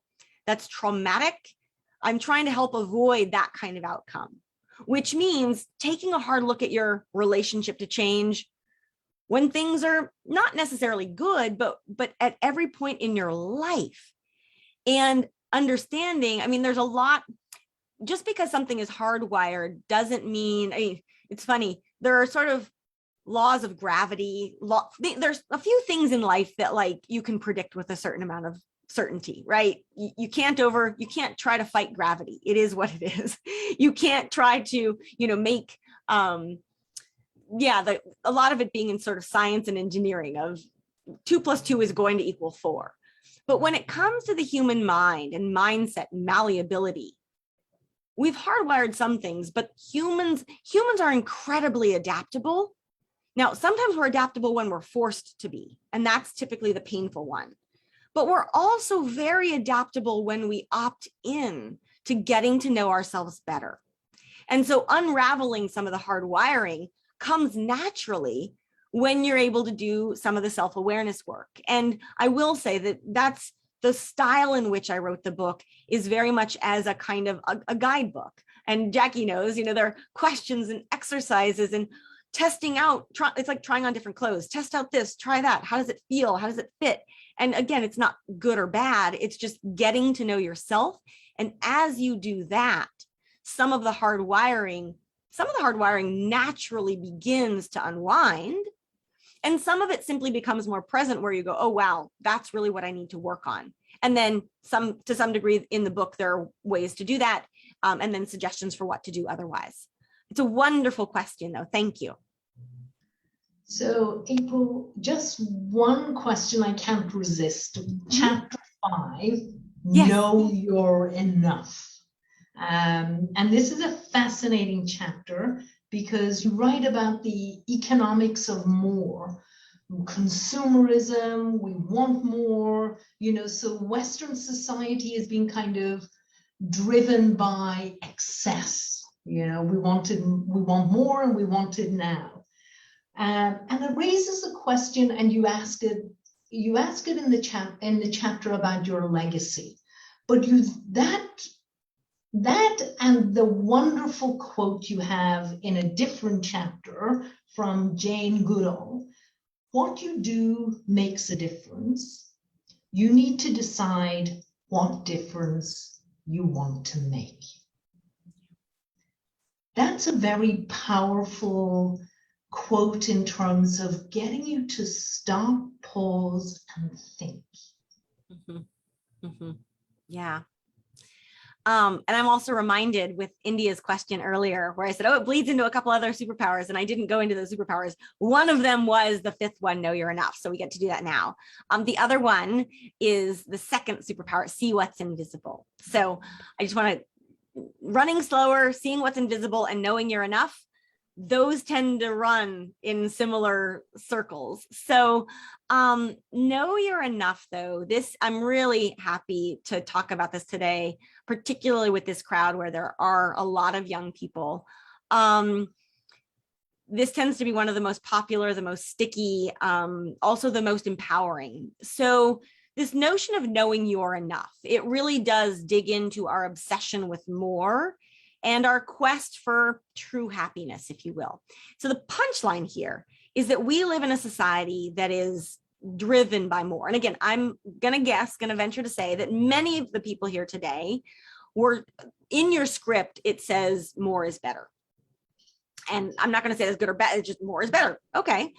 that's traumatic. I'm trying to help avoid that kind of outcome, which means taking a hard look at your relationship to change when things are not necessarily good, but at every point in your life. And understanding, I mean, there's a lot, just because something is hardwired doesn't mean, it's funny, there are sort of laws of gravity. There's a few things in life that like you can predict with a certain amount of certainty, right? You can't try to fight gravity. It is what it is. You can't try to, make, a lot of it being in sort of science and engineering of 2 + 2 is going to equal 4. But when it comes to the human mind and mindset and malleability, we've hardwired some things, but humans are incredibly adaptable. Now, sometimes we're adaptable when we're forced to be, and that's typically the painful one. But we're also very adaptable when we opt in to getting to know ourselves better. And so unraveling some of the hard wiring comes naturally when you're able to do some of the self-awareness work. And I will say that that's the style in which I wrote the book is very much as a kind of a guidebook. And Jackie knows, there are questions and exercises and testing out. It's like trying on different clothes. Test out this, try that. How does it feel? How does it fit? And again, it's not good or bad. It's just getting to know yourself. And as you do that, some of the hard wiring naturally begins to unwind. And some of it simply becomes more present where you go, oh, wow, that's really what I need to work on. And then to some degree in the book, there are ways to do that. And then suggestions for what to do otherwise. It's a wonderful question, though. Thank you. So, April, just one question I can't resist. Chapter 5, Yes. Know You're Enough. And this is a fascinating chapter because you write about the economics of more, consumerism, we want more, so Western society has been kind of driven by excess. We want more and we want it now. And it raises a question, and you ask it in the chapter about your legacy, but that and the wonderful quote you have in a different chapter from Jane Goodall, what you do makes a difference. You need to decide what difference you want to make. That's a very powerful quote in terms of getting you to stop, pause, and think. Mm-hmm. Mm-hmm. Yeah. And I'm also reminded with India's question earlier, where I said, oh, it bleeds into a couple other superpowers, and I didn't go into those superpowers. One of them was the 5th one, know you're enough. So we get to do that now. The other one is the 2nd superpower, see what's invisible. So I just want to, running slower, seeing what's invisible, and knowing you're enough. Those tend to run in similar circles. So know you're enough, though. I'm really happy to talk about this today, particularly with this crowd where there are a lot of young people. This tends to be one of the most popular, the most sticky, also the most empowering. So this notion of knowing you're enough, it really does dig into our obsession with more and our quest for true happiness, if you will. So the punchline here is that we live in a society that is driven by more. And again, I'm going to venture to say that many of the people here today were, in your script, it says more is better. And I'm not going to say it's good or bad, it's just more is better. Okay.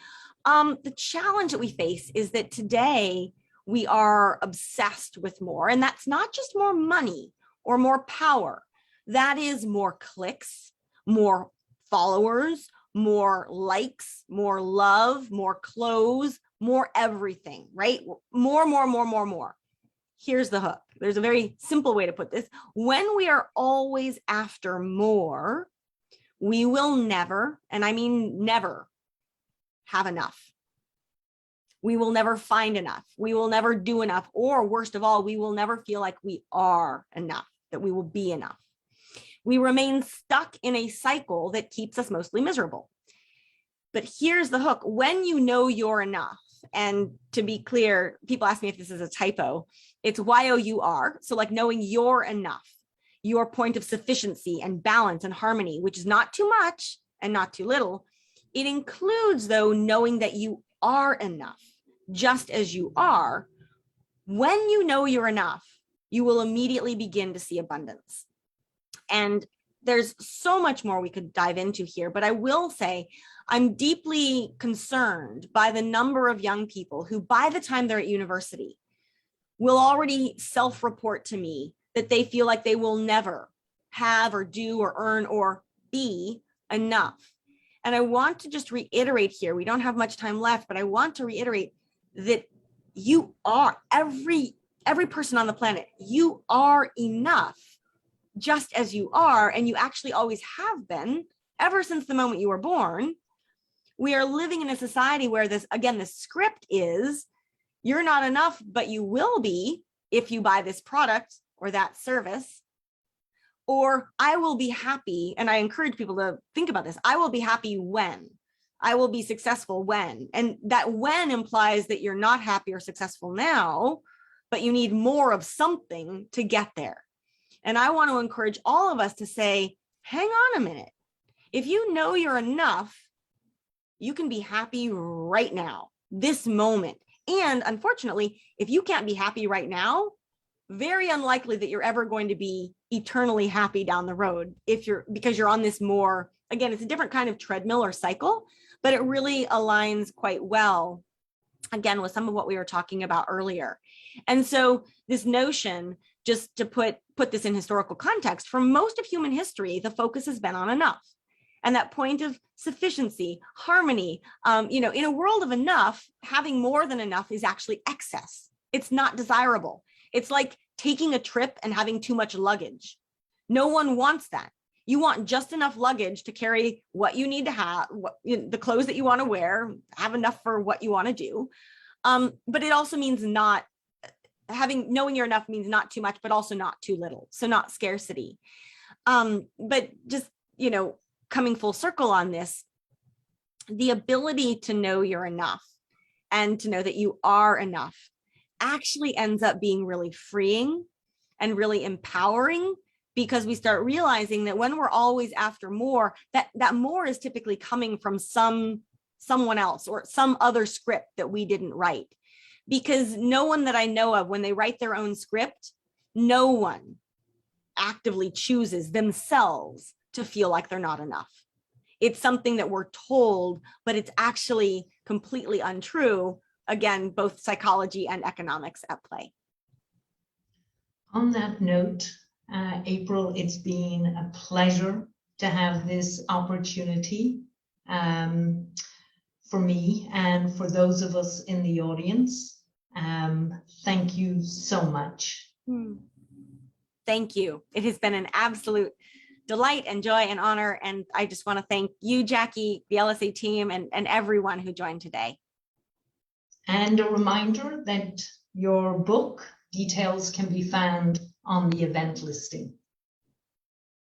The challenge that we face is that today we are obsessed with more, and that's not just more money or more power. That is more clicks, more followers, more likes, more love, more clothes, more everything, right? More. Here's the hook. There's a very simple way to put this. When we are always after more, we will never, and I mean never, have enough. We will never find enough. We will never do enough. Or worst of all, we will never feel like we are enough, that we will be enough. We remain stuck in a cycle that keeps us mostly miserable. But here's the hook. When you know you're enough, and to be clear, people ask me if this is a typo, it's YOUR. So like knowing you're enough, your point of sufficiency and balance and harmony, which is not too much and not too little. It includes, though, knowing that you are enough, just as you are. When you know you're enough, you will immediately begin to see abundance. And there's so much more we could dive into here, but I will say I'm deeply concerned by the number of young people who, by the time they're at university, will already self-report to me that they feel like they will never have or do or earn or be enough. And I want to just reiterate here, we don't have much time left, but I want to reiterate that you are, every person on the planet, you are enough just as you are, and you actually always have been ever since the moment you were born. We are living in a society where this, again, the script is you're not enough, but you will be if you buy this product or that service. Or I will be happy, and I encourage people to think about this, I will be happy when, I will be successful when. And that when implies that you're not happy or successful now, but you need more of something to get there. And I want to encourage all of us to say, hang on a minute. If you know you're enough, you can be happy right now, this moment. And unfortunately, if you can't be happy right now, very unlikely that you're ever going to be eternally happy down the road because you're on this more, again, it's a different kind of treadmill or cycle, but it really aligns quite well, again, with some of what we were talking about earlier. And so this notion, just to put this in historical context, for most of human history, the focus has been on enough. And that point of sufficiency, harmony, in a world of enough, having more than enough is actually excess. It's not desirable. It's like taking a trip and having too much luggage. No one wants that. You want just enough luggage to carry what you need to have, the clothes that you want to wear, have enough for what you want to do. But it also means knowing you're enough means not too much, but also not too little. So not scarcity. But just, coming full circle on this, the ability to know you're enough and to know that you are enough actually ends up being really freeing and really empowering, because we start realizing that when we're always after more, that more is typically coming from someone else or some other script that we didn't write. Because no one that I know of, when they write their own script, no one actively chooses themselves to feel like they're not enough. It's something that we're told, but it's actually completely untrue. Again, both psychology and economics at play. On that note, April, it's been a pleasure to have this opportunity for me and for those of us in the audience. Thank you so much. Thank you. It has been an absolute delight and joy and honor. And I just want to thank you, Jackie, the LSE team, and everyone who joined today. And a reminder that your book details can be found on the event listing.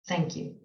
Thank you.